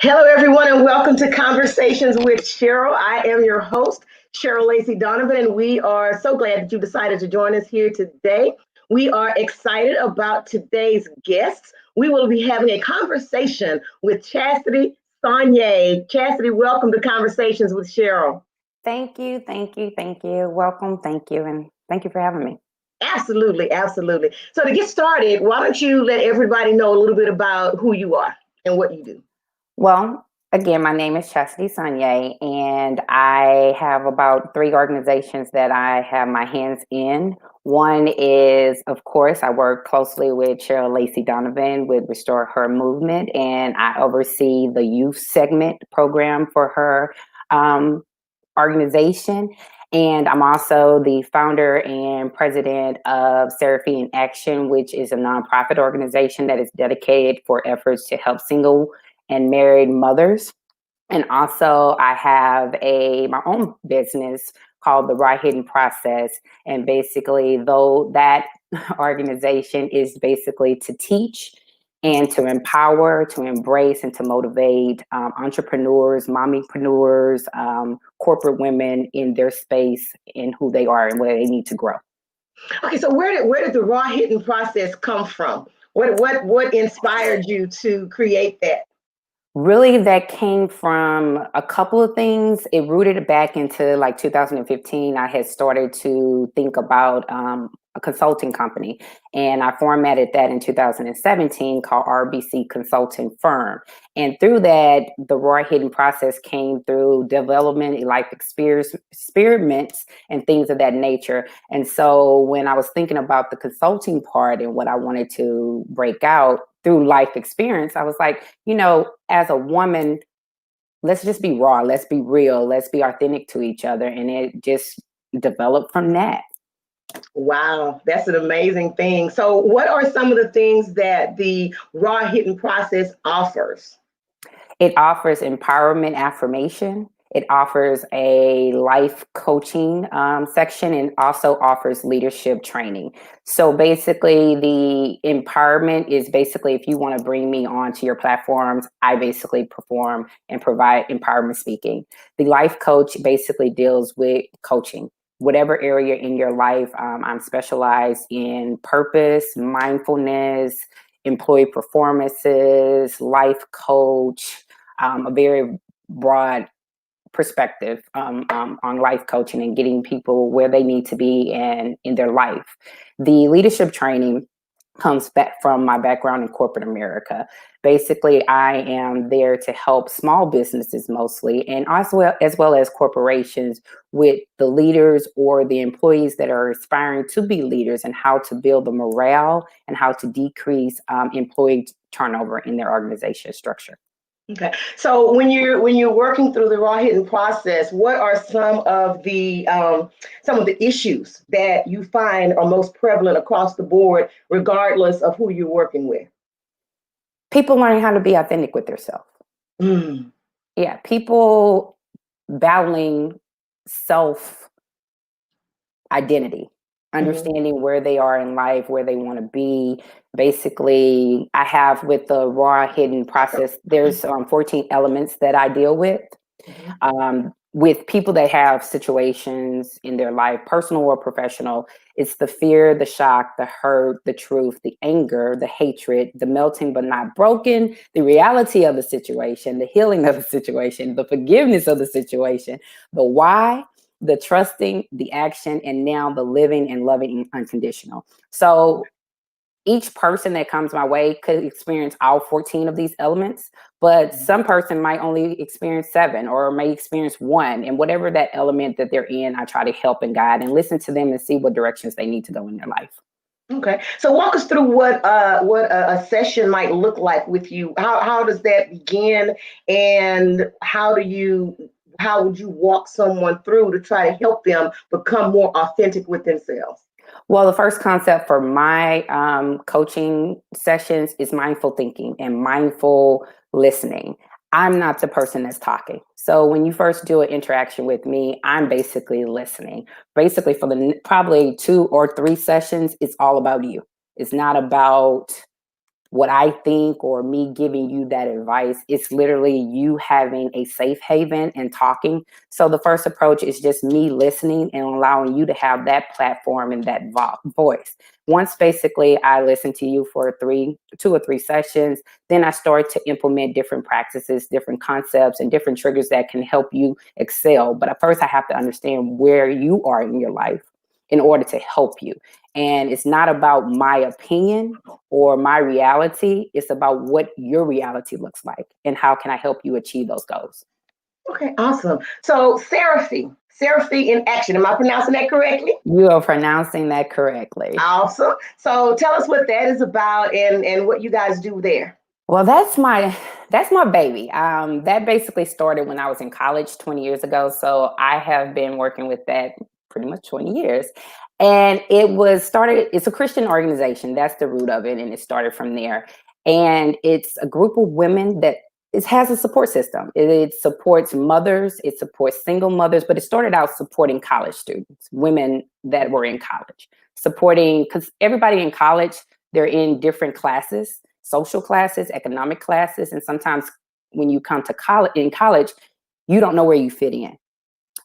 Hello, everyone, and welcome to Conversations with Cheryl. I am your host, Cheryl Lacey Donovan, and we are so glad that you decided to join us here today. We are excited about today's guests. We will be having a conversation with Chastity Sonier. Chastity, welcome to Conversations with Cheryl. Thank you, thank you, thank you. Welcome, thank you, and thank you for having me. Absolutely, absolutely. So, to get started, why don't you let everybody know a little bit about who you are and what you do? Well, again, my name is Chastity Sonier, and I have about three organizations that I have my hands in. One is, of course, I work closely with Cheryl Lacey Donovan with Restore Her Movement, and I oversee the youth segment program for her organization. And I'm also the founder and president of Seraphine Action, which is a nonprofit organization that is dedicated for efforts to help single and married mothers. And also I have my own business called the Raw Hidden Process. And basically, though that organization is basically to teach and to empower, to embrace, and to motivate entrepreneurs, mommypreneurs, corporate women in their space in who they are and where they need to grow. Okay, so where did the raw hidden process come from? What inspired you to create that? Really, that came from a couple of things. It rooted back into like 2015. I had started to think about a consulting company, and I formatted that in 2017 called RBC Consulting Firm. And through that, the raw hidden process came through development, life experiments, and things of that nature. And so when I was thinking about the consulting part and what I wanted to break out through life experience, I was like, as a woman, let's just be raw, let's be real, let's be authentic to each other. And it just developed from that. Wow, that's an amazing thing. So, what are some of the things that the raw hidden process offers? It offers empowerment affirmation. It offers a life coaching section and also offers leadership training. So basically, the empowerment is basically if you want to bring me onto your platforms, I basically perform and provide empowerment speaking. The life coach basically deals with coaching. Whatever area in your life, I'm specialized in purpose, mindfulness, employee performances, life coach, a very broad perspective on life coaching and getting people where they need to be and in their life. The leadership training comes back from my background in corporate America. Basically, I am there to help small businesses mostly, and as well as corporations with the leaders or the employees that are aspiring to be leaders and how to build the morale and how to decrease employee turnover in their organization structure. Okay, so when you're working through the raw hidden process, what are some of the issues that you find are most prevalent across the board, regardless of who you're working with? People learning how to be authentic with themselves. Mm. Yeah, people battling self identity, Mhm. understanding where they are in life, where they want to be. Basically, I have with the raw hidden process, there's 14 elements that I deal Mhm. with people that have situations in their life, personal or professional. It's the fear, the shock, the hurt, the truth, the anger, the hatred, the melting but not broken, the reality of the situation, the healing of the situation, the forgiveness of the situation, the why, the trusting, the action, and now the living and loving unconditional. So each person that comes my way could experience all 14 of these elements, but some person might only experience 7 or may experience 1. And whatever that element that they're in, I try to help and guide and listen to them and see what directions they need to go in their life. Okay, so walk us through what a session might look like with you. How does that begin, and how would you walk someone through to try to help them become more authentic with themselves? Well, the first concept for my coaching sessions is mindful thinking and mindful listening. I'm not the person that's talking. So when you first do an interaction with me, I'm basically listening. Basically, for probably 2 or 3 sessions, it's all about you. It's not about what I think or me giving you that advice. It's literally you having a safe haven and talking. So the first approach is just me listening and allowing you to have that platform and that voice. Once basically I listen to you for 2 or 3 sessions, then I start to implement different practices, different concepts, and different triggers that can help you excel. But at first I have to understand where you are in your life in order to help you. And it's not about my opinion or my reality. It's about what your reality looks like and how can I help you achieve those goals. Okay, awesome. So Seraphy in action. Am I pronouncing that correctly? You are pronouncing that correctly. Awesome. So tell us what that is about and what you guys do there. Well, that's my baby. That basically started when I was in college 20 years ago. So I have been working with that pretty much 20 years. And it's a Christian organization. That's the root of it. And it started from there. And it's a group of women that it has a support system. It supports mothers, it supports single mothers, but it started out supporting college students, women that were in college, supporting, because everybody in college, they're in different classes, social classes, economic classes. And sometimes when you come to college, you don't know where you fit in.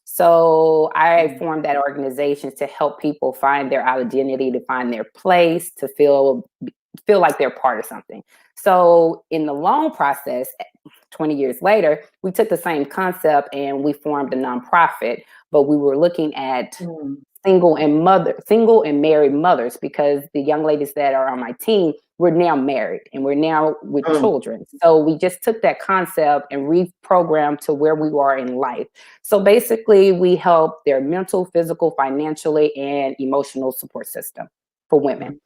So I formed that organization to help people find their identity, to find their place, to feel like they're part of something. So in the long process, 20 years later, we took the same concept and we formed a nonprofit, but we were looking at single and married mothers, because the young ladies that are on my team, we're now married and we're now with children. So we just took that concept and reprogrammed to where we are in life. So basically we help their mental, physical, financially, and emotional support system for women.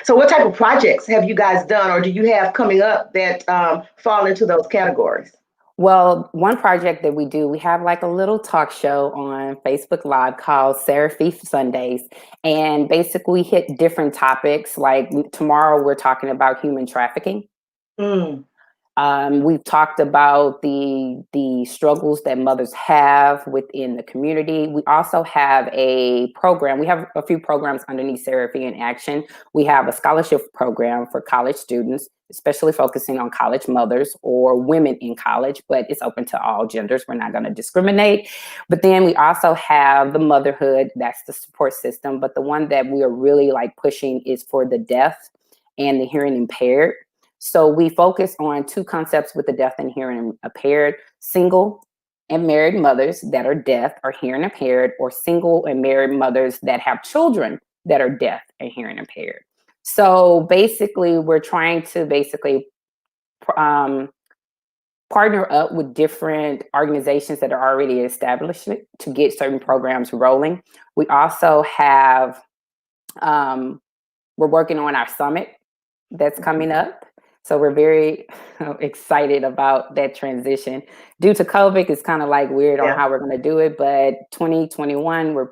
So what type of projects have you guys done or do you have coming up that fall into those categories? Well, one project that we do, we have like a little talk show on Facebook Live called Chastity Sundays. And basically we hit different topics. Like tomorrow we're talking about human trafficking. We've talked about the struggles that mothers have within the community. We also have a program. We have a few programs underneath Seraphy in Action. We have a scholarship program for college students, especially focusing on college mothers or women in college, but it's open to all genders. We're not going to discriminate. But then we also have the motherhood. That's the support system. But the one that we are really like pushing is for the deaf and the hearing impaired. So we focus on 2 concepts with the deaf and hearing impaired: single and married mothers that are deaf or hearing impaired, or single and married mothers that have children that are deaf and hearing impaired. So basically, we're trying to partner up with different organizations that are already established to get certain programs rolling. We also have, we're working on our summit that's coming up. So we're very excited about that transition. Due to COVID, it's kind of like weird on how we're going to do it. But 2021, we're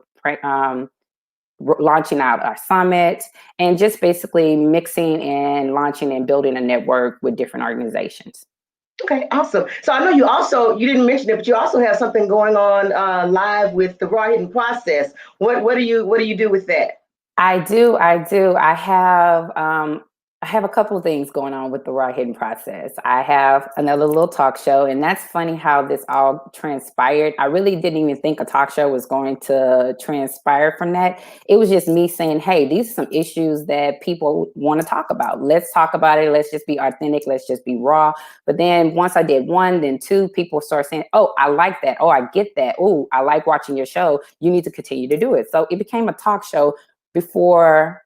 launching out our summit and just basically mixing and launching and building a network with different organizations. Okay, awesome. So I know you didn't mention it, but you also have something going on live with the Raw Hidden Process. What do you do with that? I do. I have a couple of things going on with the Raw Hidden Process. I have another little talk show, and that's funny how this all transpired. I really didn't even think a talk show was going to transpire from that. It was just me saying, hey, these are some issues that people want to talk about. Let's talk about it. Let's just be authentic. Let's just be raw. But then once I did 1, then 2, people start saying, oh, I like that. Oh, I get that. Oh, I like watching your show. You need to continue to do it. So it became a talk show before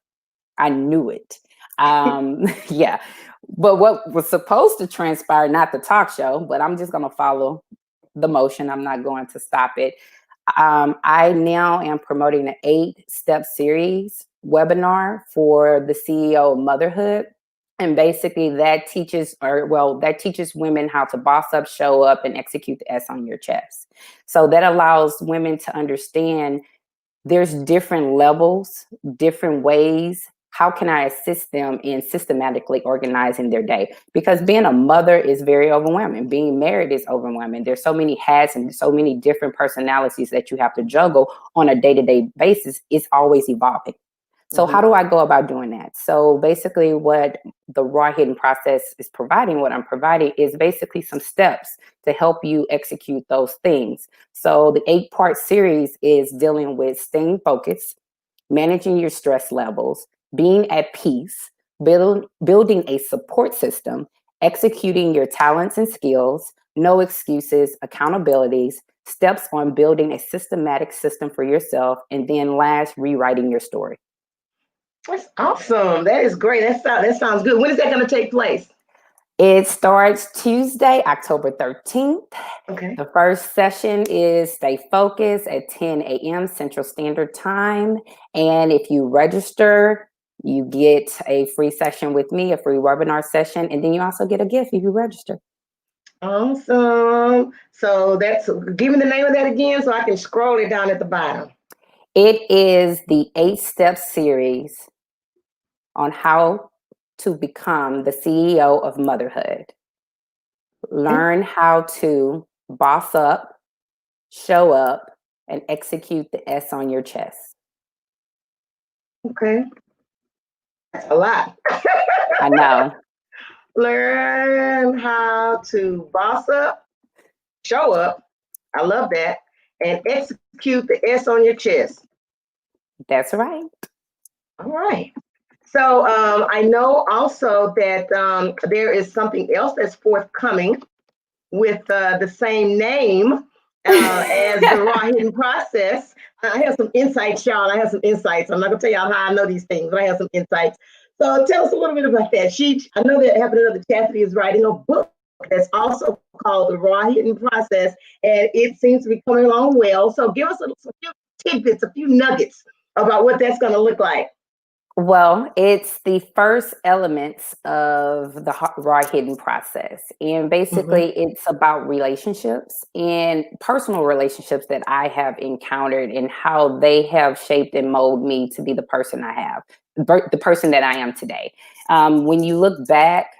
I knew it. Yeah. But what was supposed to transpire, not the talk show, but I'm just going to follow the motion. I'm not going to stop it. I now am promoting an 8-step series webinar for the CEO of motherhood. And basically that teaches women how to boss up, show up, and execute the S on your chest. So that allows women to understand there's different levels, different ways. How can I assist them in systematically organizing their day? Because being a mother is very overwhelming. Being married is overwhelming. There's so many hats and so many different personalities that you have to juggle on a day-to-day basis. It's always evolving. So how do I go about doing that? So basically what the raw hidden process is providing, what I'm providing is basically some steps to help you execute those things. So the 8-part series is dealing with staying focused, managing your stress levels, being at peace, building a support system, executing your talents and skills, no excuses, accountabilities, steps on building a systematic system for yourself, and then last, rewriting your story. That's awesome. That is great. That sounds good. When is that going to take place? It starts Tuesday, October 13th. Okay. The first session is Stay Focused at 10 a.m. Central Standard Time. And if you register, you get a free session with me, a free webinar session, and then you also get a gift if you register. Awesome. So give me the name of that again so I can scroll it down at the bottom. It is the 8-step series on how to become the CEO of motherhood. Learn how to boss up, show up, and execute the S on your chest. Okay. That's a lot. I know. Learn how to boss up, show up. I love that. And execute the S on your chest. That's right. All right. So I know also that there is something else that's forthcoming with the same name as the raw hidden process. I have some insights, y'all. I have some insights. I'm not gonna tell y'all how I know these things, but I have some insights. So tell us a little bit about that. I know that happened that Chastity is writing a book that's also called The Raw Hidden Process, and it seems to be coming along well. So give us a few tidbits, a few nuggets about what that's going to look like. Well, it's the first elements of the raw hidden process. And basically, it's about relationships and personal relationships that I have encountered and how they have shaped and molded me to be the person I have, the person that I am today. When you look back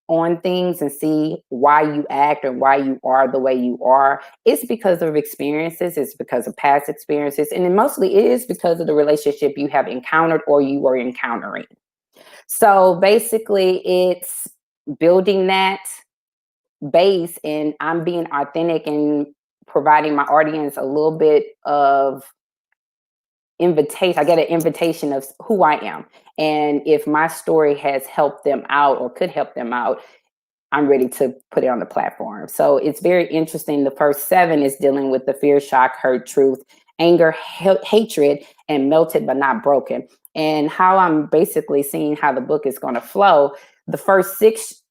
on things and see why you act or why you are the way you are, it's because of experiences, it's because of past experiences, and it mostly is because of the relationship you have encountered or you are encountering. So basically, it's building that base, and I'm being authentic and providing my audience a little bit of invitation. I get an invitation of who I am. And if my story has helped them out or could help them out, I'm ready to put it on the platform. So it's very interesting. The first 7 is dealing with the fear, shock, hurt, truth, anger, hatred, and melted but not broken. And how I'm basically seeing how the book is going to flow. The first 6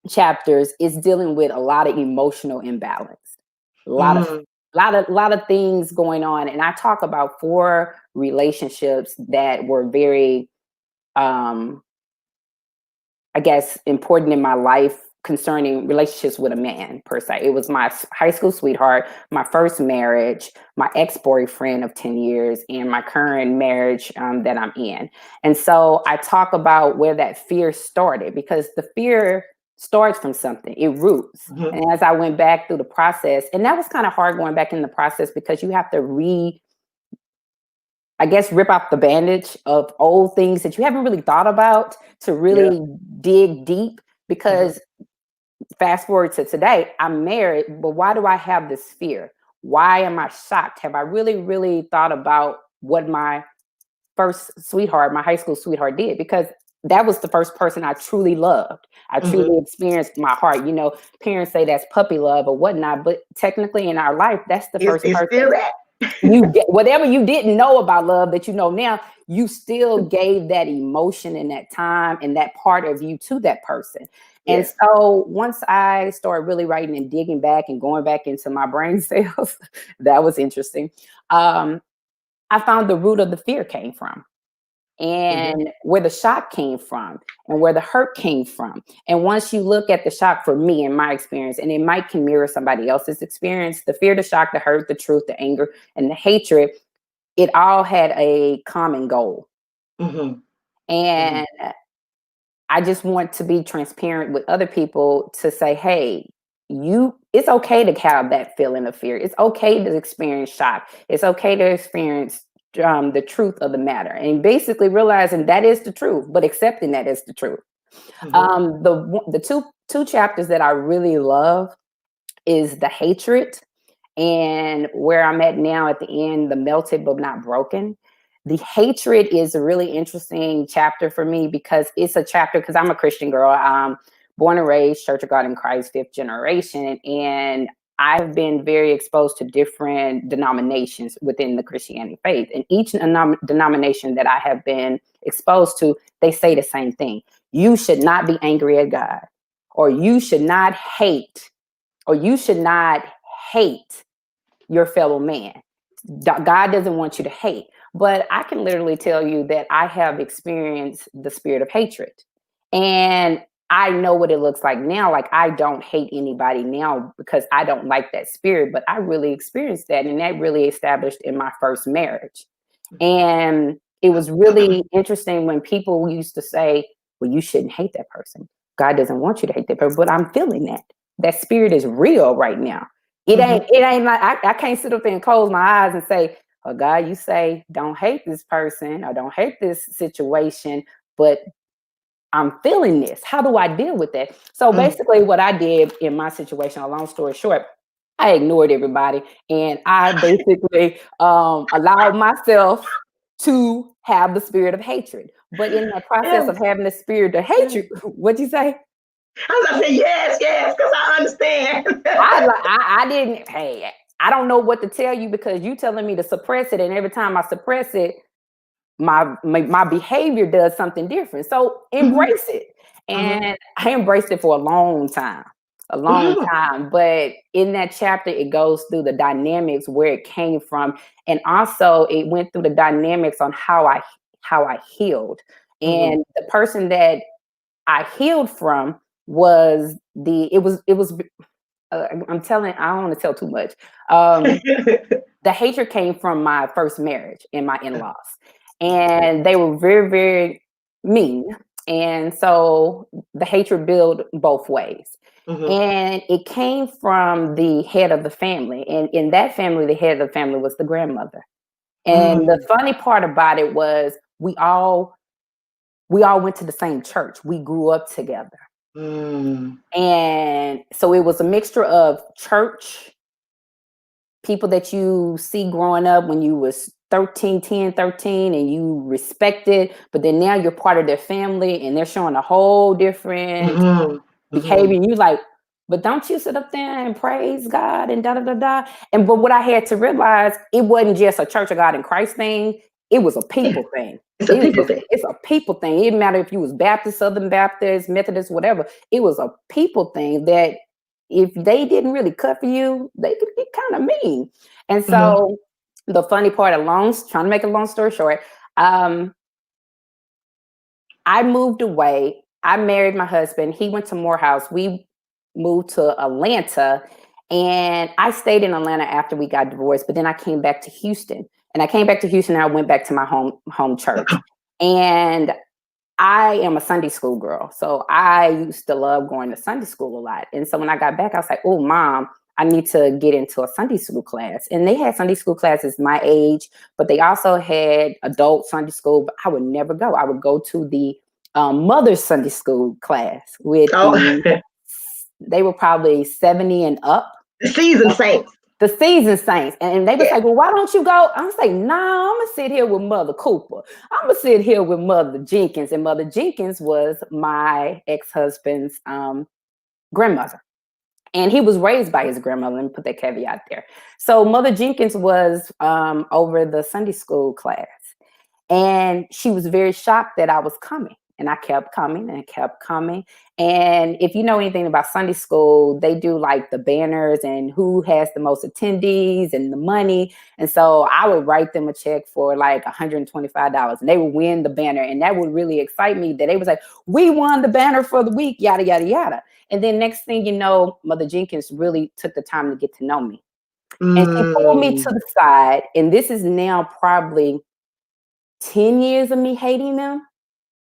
chapters is dealing with a lot of emotional imbalance, a lot of things going on. And I talk about 4 relationships that were very, I guess, important in my life concerning relationships with a man per se. It was my high school sweetheart, my first marriage, my ex-boyfriend of 10 years, and my current marriage that I'm in. And so I talk about where that fear started, because the fear starts from something, it roots. And as I went back through the process, and that was kind of hard going back in the process, because you have to rip out the bandage of old things that you haven't really thought about to really dig deep. Because fast forward to today, I'm married, but why do I have this fear? Why am I shocked? Have I really, really thought about what my first sweetheart, my high school sweetheart, did? Because that was the first person I truly loved. I truly experienced my heart. You know, parents say that's puppy love or whatnot, but technically in our life, that's the first person. Still that. You get whatever you didn't know about love that you know now, you still gave that emotion and that time and that part of you to that person. And so once I started really writing and digging back and going back into my brain cells, that was interesting. I found the root of the fear came from, and where the shock came from, and where the hurt came from. And once you look at the shock, for me and my experience, and it might can mirror somebody else's experience, the fear, the shock, the hurt, the truth, the anger, and the hatred, it all had a common goal. And I just want to be transparent with other people to say, hey, it's okay to have that feeling of fear. It's okay to experience shock. It's okay to experience the truth of the matter, and basically realizing that is the truth, but accepting that is the truth. The two chapters that I really love is the hatred, and where I'm at now at the end, the melted but not broken. The hatred is a really interesting chapter for me because it's a chapter, because I'm a Christian girl, born and raised Church of God in Christ, 5th generation, and I've been very exposed to different denominations within the Christianity faith. And each denomination that I have been exposed to, they say the same thing. You should not be angry at God, or you should not hate, or you should not hate your fellow man. God doesn't want you to hate. But I can literally tell you that I have experienced the spirit of hatred. And I know what it looks like now. Like, I don't hate anybody now because I don't like that spirit, but I really experienced that. And that really established in my first marriage. And it was really interesting when people used to say, well, you shouldn't hate that person. God doesn't want you to hate that person. But I'm feeling that. That spirit is real right now. It ain't like I can't sit up there and close my eyes and say, oh, God, you say don't hate this person or don't hate this situation, but I'm feeling this. How do I deal with that? So basically what I did in my situation, a long story short, I ignored everybody, and I basically allowed myself to have the spirit of hatred. But in the process of having the spirit of hatred, what'd you say? I was going to say yes, because I understand. I didn't, hey, I don't know what to tell you because you telling me to suppress it, and every time I suppress it, my behavior does something different. So embrace it. And I embraced it for a long time. But in that chapter, it goes through the dynamics where it came from. And also it went through the dynamics on how I healed. And the person that I healed from was I'm telling, I don't want to tell too much. The hatred came from my first marriage and my in-laws. And they were very, very mean. And so the hatred built both ways. And it came from the head of the family. And in that family, the head of the family was the grandmother. And the funny part about it was we all went to the same church. We grew up together. And so it was a mixture of church, people that you see growing up when you was 13 and you respected, but then now you're part of their family and they're showing a whole different behavior. And you like, but don't you sit up there and praise God and da-da-da-da. But what I had to realize, it wasn't just a Church of God in Christ thing. It was a people thing. It's a people thing. It's a people thing. It didn't matter if you was Baptist, Southern Baptist, Methodist, whatever. It was a people thing that if they didn't really cut for you, they could get kind of mean. And so the funny part, trying to make a long story short, I moved away. I married my husband. He went to Morehouse. We moved to Atlanta, and I stayed in Atlanta after we got divorced, but then I came back to Houston. And I came back to Houston and I went back to my home church. And I am a Sunday school girl. So I used to love going to Sunday school a lot. And so when I got back, I was like, oh, Mom, I need to get into a Sunday school class. And they had Sunday school classes my age, but they also had adult Sunday school, but I would never go. I would go to the mother's Sunday school class with they were probably 70 and up. The seasoned saints. The seasoned saints. And they was like, well, why don't you go? I was like, nah, I'm going to sit here with Mother Cooper. I'm going to sit here with Mother Jenkins. And Mother Jenkins was my ex-husband's grandmother. And he was raised by his grandmother. Let me put that caveat there. So Mother Jenkins was over the Sunday school class. And she was very shocked that I was coming. And I kept coming and kept coming. And if you know anything about Sunday school, they do like the banners and who has the most attendees and the money. And so I would write them a check for like $125 and they would win the banner. And that would really excite me that they was like, we won the banner for the week, yada, yada, yada. And then next thing you know, Mother Jenkins really took the time to get to know me. And she pulled me to the side. And this is now probably 10 years of me hating them.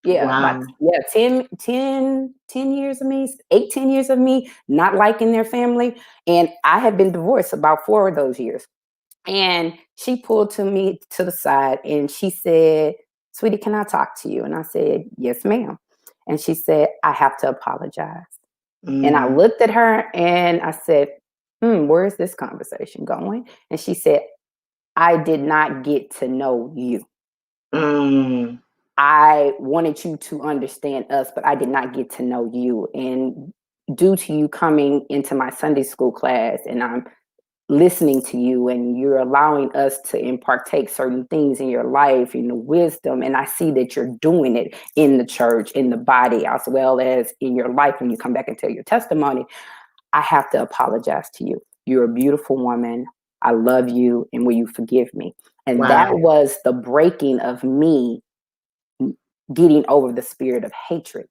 Yeah, wow. 10 years of me, 10 years of me not liking their family. And I had been divorced about 4 of those years. And she pulled me to the side and she said, "Sweetie, can I talk to you?" And I said, "Yes, ma'am." And she said, "I have to apologize." And I Mm, looked at her and I said, where is this conversation going? And she said, "I did not get to know you. mm, I wanted you to understand us, but I did not get to know you. And due to you coming into my Sunday school class and I'm listening to you and you're allowing us to impartake certain things in your life and the wisdom, and I see that you're doing it in the church, in the body, as well as in your life when you come back and tell your testimony. I have to apologize to you. You're a beautiful woman. I love you, and will you forgive me?" And wow. that was the breaking of me getting over the spirit of hatred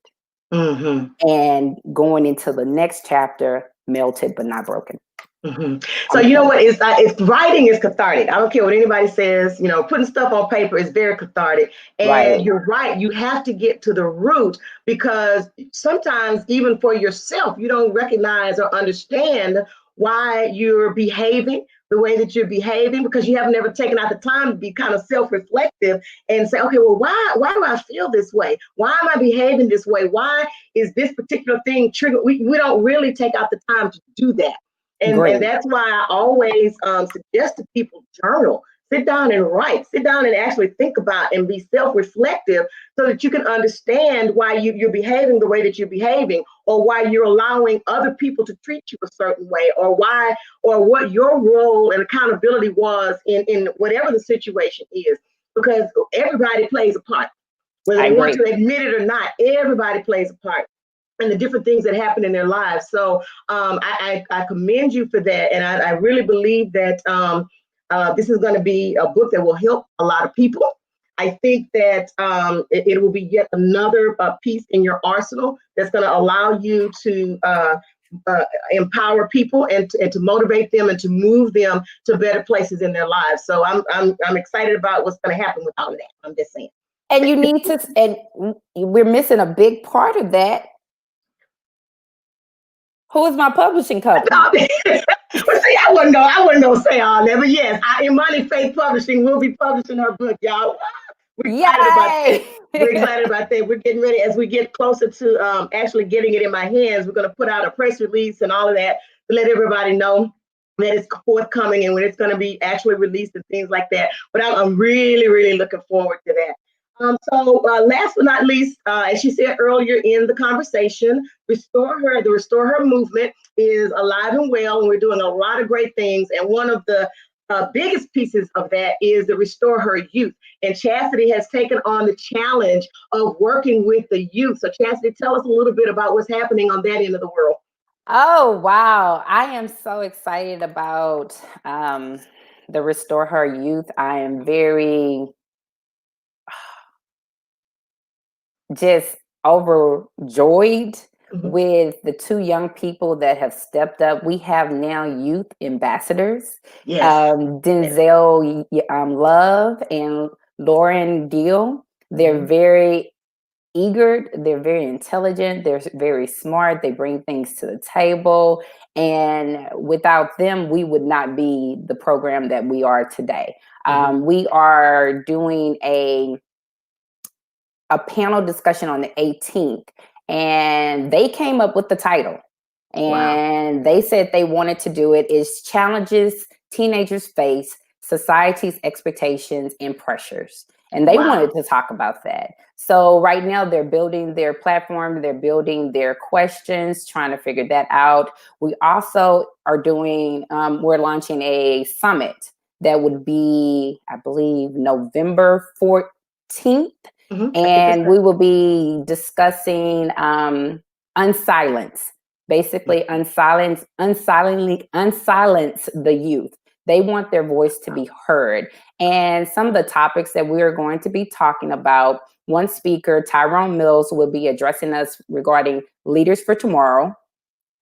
Mm-hmm. and going into the next chapter, melted but not broken. Hmm. So I'm you know done. what? It's writing is cathartic. I don't care what anybody says. You know, putting stuff on paper is very cathartic. Right. And you're right. You have to get to the root because sometimes even for yourself, you don't recognize or understand why you're behaving the way that you're behaving because you haven't ever taken out the time to be kind of self-reflective and say, okay, well, why do I feel this way? Why am I behaving this way? Why is this particular thing triggered? We don't really take out the time to do that. And Great. that's why I always suggest to people journal, sit down and write, sit down and actually think about and be self-reflective so that you can understand why you're behaving the way that you're behaving or why you're allowing other people to treat you a certain way or why or what your role and accountability was in whatever the situation is. Because everybody plays a part, whether I they want to agree. admit it or not, everybody plays a part and the different things that happen in their lives. So I commend you for that. And I really believe that this is going to be a book that will help a lot of people. I think that it will be yet another piece in your arsenal that's going to allow you to empower people and to motivate them and to move them to better places in their lives. So I'm excited about what's going to happen with all of that. I'm just saying. And you need to, and we're missing a big part of that. Who is my publishing company? Well, see, I wasn't gonna say all that, but yes, Imani Faith Publishing will be publishing her book, y'all. We're excited about that. Yay! We're excited about that. We're getting ready as we get closer to actually getting it in my hands. We're gonna put out a press release and all of that to let everybody know that it's forthcoming and when it's gonna be actually released and things like that. But I'm really, really looking forward to that. So last but not least, as she said earlier in the conversation, the Restore Her movement is alive and well, and we're doing a lot of great things. And one of the biggest pieces of that is the Restore Her Youth. And Chastity has taken on the challenge of working with the youth. So Chastity, tell us a little bit about what's happening on that end of the world. Oh, wow. I am so excited about the Restore Her Youth. I am very just overjoyed Mhm. with the two young people that have stepped up. We have now youth ambassadors, Yes. Yes. Denzel Love and Lauren Deal. They're Mhm. very eager, they're very intelligent, they're very smart, they bring things to the table. And without them, we would not be the program that we are today. Mhm. We are doing a panel discussion on the 18th, and they came up with the title. Wow. And they said they wanted to do it is challenges teenagers face, society's expectations and pressures. And they Wow. wanted to talk about that. So right now they're building their platform, they're building their questions, trying to figure that out. We also are doing, we're launching a summit that would be, I believe, November 14th. I think that's And right. we will be discussing unsilence, basically unsilence the youth. They want their voice to be heard. And some of the topics that we are going to be talking about, one speaker, Tyrone Mills, will be addressing us regarding leaders for tomorrow.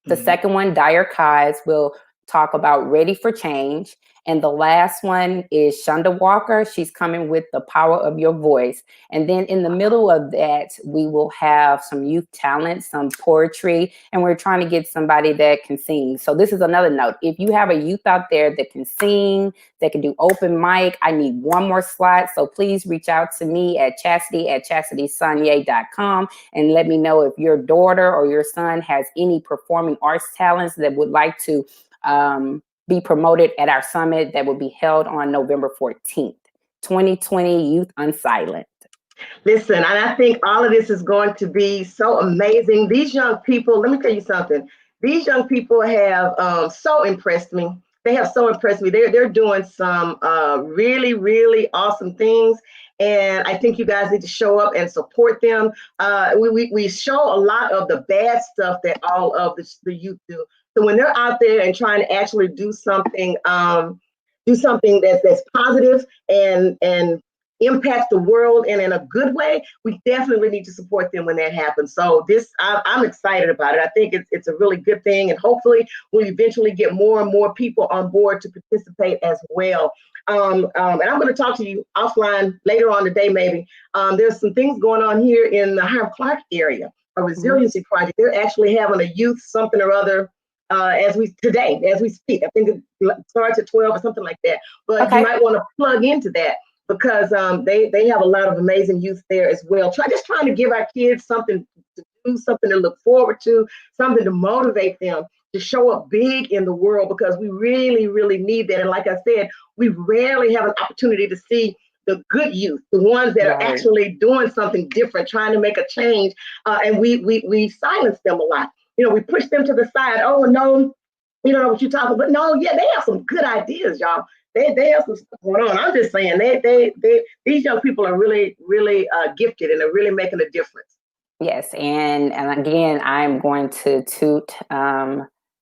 The Mhm. second one, Dyer Kies, will talk about Ready for Change. And the last one is Shonda Walker. She's coming with The Power of Your Voice. And then in the middle of that, we will have some youth talent, some poetry, and we're trying to get somebody that can sing. So this is another note. If you have a youth out there that can sing, that can do open mic, I need one more slot. So please reach out to me at chastity@chastitysonier.com and let me know if your daughter or your son has any performing arts talents that would like to be promoted at our summit that will be held on November 14th, 2020, Youth Unsilent. Listen, and I think all of this is going to be so amazing. These young people, let me tell you something. These young people have so impressed me. They have so impressed me. They're doing some really, really awesome things. And I think you guys need to show up and support them. We show a lot of the bad stuff that all of the youth do. So when they're out there and trying to actually do something that's positive and impacts the world and in a good way, we definitely need to support them when that happens. So I'm excited about it. I think it's a really good thing, and hopefully we'll eventually get more and more people on board to participate as well. And I'm going to talk to you offline later on today, maybe. There's some things going on here in the Hiram Clark area, a resiliency project. They're actually having a youth something or other as we speak. I think it starts at 12 or something like that. But You might want to plug into that, because they have a lot of amazing youth there as well. Trying to give our kids something to do, something to look forward to, something to motivate them to show up big in the world, because we really, really need that. And like I said, we rarely have an opportunity to see the good youth, the ones that are actually doing something different, trying to make a change. And we silence them a lot. We push them to the side. Oh, no, you don't know what you're talking about. No, yeah, they have some good ideas, y'all. They have some stuff going on. I'm just saying, these young people are really, really gifted, and they're really making a difference. Yes, and again, I'm going to toot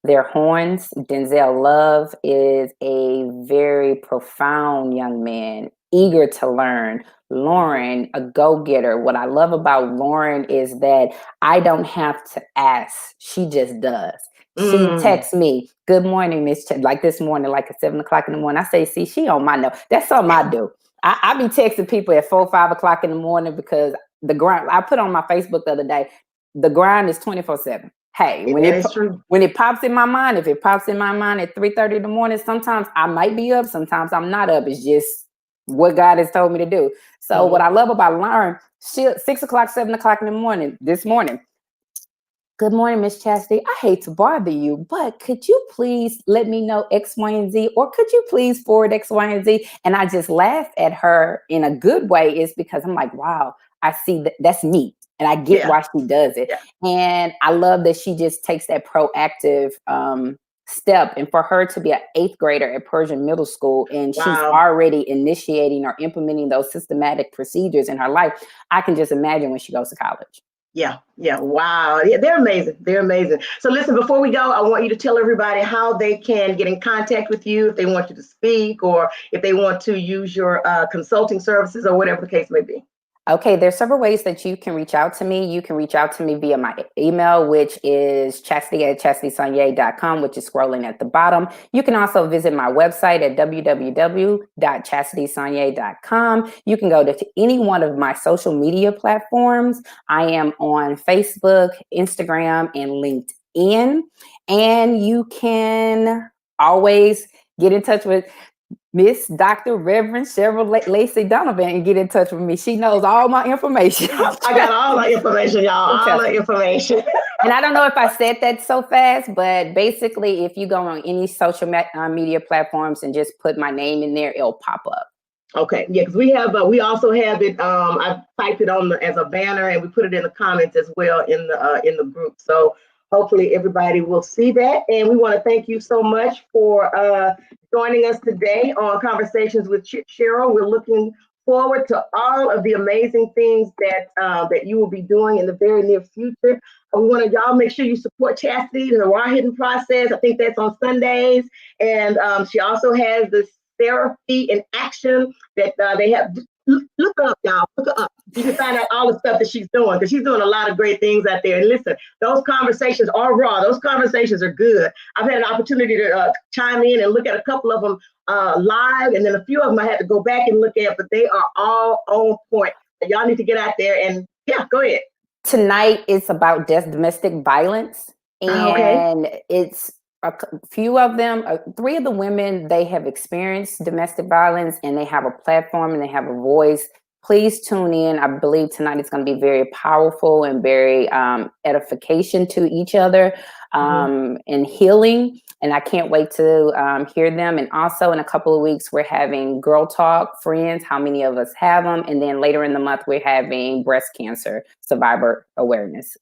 their horns. Denzel Love is a very profound young man, eager to learn. Lauren, a go-getter. What I love about Lauren is that I don't have to ask. She just does. She texts me, "Good morning, Miss like this morning, like at 7 o'clock in the morning." I say, "See, she on my note." That's something I do. I be texting people at 4, 5 o'clock in the morning, because the grind, I put on my Facebook the other day, the grind is 24/7. Hey, when it pops in my mind, if it pops in my mind at 3:30 in the morning, sometimes I might be up, sometimes I'm not up. It's just what God has told me to do. So what I love about Lauren, 6 o'clock, 7 o'clock in the morning, this morning, "Good morning, Miss Chastity. I hate to bother you, but could you please let me know X, Y, and Z? Or could you please forward X, Y, and Z?" And I just laugh at her in a good way, is because I'm like, wow, I see that's me. And I get why she does it. Yeah. And I love that she just takes that proactive step. And for her to be an 8th grader at Persian Middle School, and she's already initiating or implementing those systematic procedures in her life, I can just imagine when she goes to college. Yeah. Wow. Yeah, they're amazing. They're amazing. So listen, before we go, I want you to tell everybody how they can get in contact with you if they want you to speak, or if they want to use your consulting services, or whatever the case may be. Okay, there's several ways that you can reach out to me. You can reach out to me via my email, which is chastity@chastitysonier.com, which is scrolling at the bottom. You can also visit my website at www.chastitysonier.com. You can go to any one of my social media platforms. I am on Facebook, Instagram, and LinkedIn. And you can always get in touch with Miss Dr. Reverend Cheryl Lacey Donovan and get in touch with me. She knows all my information. I got all the information, y'all. All the information. And I don't know if I said that so fast, but basically, if you go on any social media platforms and just put my name in there, it'll pop up. Okay, yeah, because we also have it. I typed it on as a banner, and we put it in the comments as well in the group. So hopefully everybody will see that. And we want to thank you so much for joining us today on Conversations with Cheryl. We're looking forward to all of the amazing things that you will be doing in the very near future. We want to, y'all, make sure you support Chastity, the Raw Hidden Process. I think that's on Sundays. And she also has this Therapy in Action that they have. look her up, y'all. Look her up. You can find out all the stuff that she's doing, because she's doing a lot of great things out there. And listen, those conversations are raw. Those conversations are good. I've had an opportunity to chime in and look at a couple of them live, and then a few of them I had to go back and look at, but they are all on point. Y'all need to get out there and, yeah, go ahead. Tonight it's about domestic violence, Okay. and it's a few of them, 3 of the women, they have experienced domestic violence, and they have a platform and they have a voice. Please tune in. I believe tonight is going to be very powerful and very edification to each other, and healing. And I can't wait to hear them. And also in a couple of weeks, we're having Girl Talk Friends. How many of us have them? And then later in the month, we're having breast cancer survivor awareness.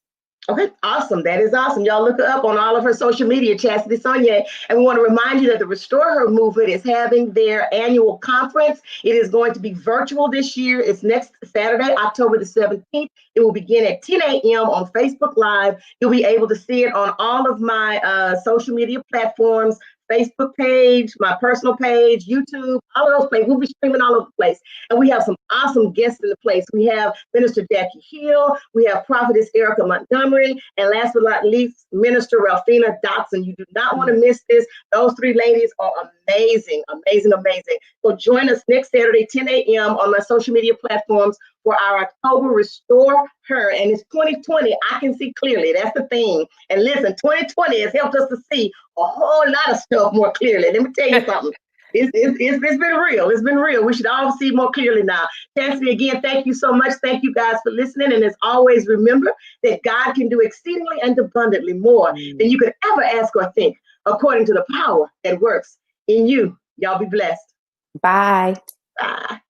Okay, awesome. That is awesome. Y'all look her up on all of her social media, Chastity Sonier. And we want to remind you that the Restore Her movement is having their annual conference. It is going to be virtual this year. It's next Saturday, October the 17th. It will begin at 10 a.m. on Facebook Live. You'll be able to see it on all of my social media platforms, Facebook page, my personal page, YouTube, all of those places. We'll be streaming all over the place. And we have some awesome guests in the place. We have Minister Jackie Hill, we have Prophetess Erica Montgomery, and last but not least, Minister Ralphina Dotson. You do not want to miss this. Those 3 ladies are amazing, amazing, amazing. So join us next Saturday, 10 a.m. on my social media platforms for our October Restore Her. And it's 2020. I can see clearly. That's the thing. And listen, 2020 has helped us to see a whole lot of stuff more clearly. Let me tell you something. It's been real. It's been real. We should all see more clearly now. Chastity, again, thank you so much. Thank you guys for listening. And as always, remember that God can do exceedingly and abundantly more than you could ever ask or think, according to the power that works in you. Y'all be blessed. Bye. Bye.